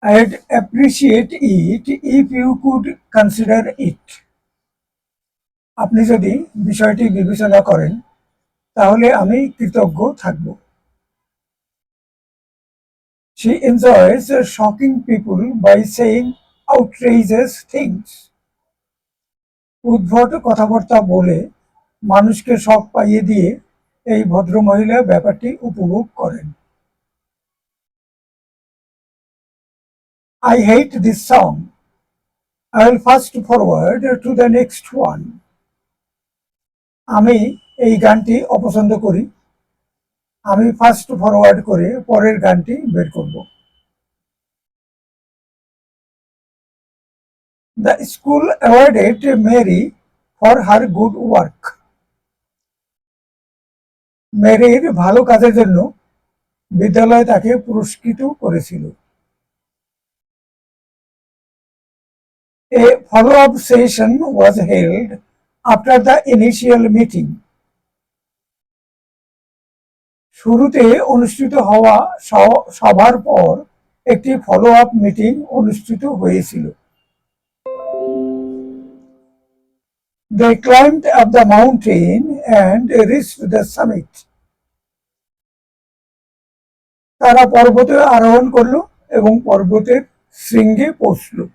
I'd appreciate it if you could consider it. আপনি যদি বিষয়টি বিবেচনা করেন তাহলে আমি কৃতজ্ঞ থাকব। She enjoys shocking people by saying outrageous things. উদ্ভট কথাবার্তা বলে মানুষকে শক পাইয়ে দিয়ে এই ভদ্রমহিলা ব্যাপারটি উপভোগ করেন। I hate this song. I will fast forward to the next one. আমি এই গানটি অপছন্দ করি। আমি ফাস্ট ফরওয়ার্ড করে পরের গানটি বের করব। The school awarded Mary for her good work. মেরির ভালো কাজের জন্য বিদ্যালয় তাকে পুরস্কৃত করেছিল। A follow-up session was held after the initial meeting. শুরুতে অনুষ্ঠিত হওয়া সভার পর একটি ফলো আপ মিটিং অনুষ্ঠিত হয়েছিল। They climbed up the mountain and reached the summit. তারা পর্বতে আরোহণ করলো এবং পর্বতের শৃঙ্গে পৌঁছলো।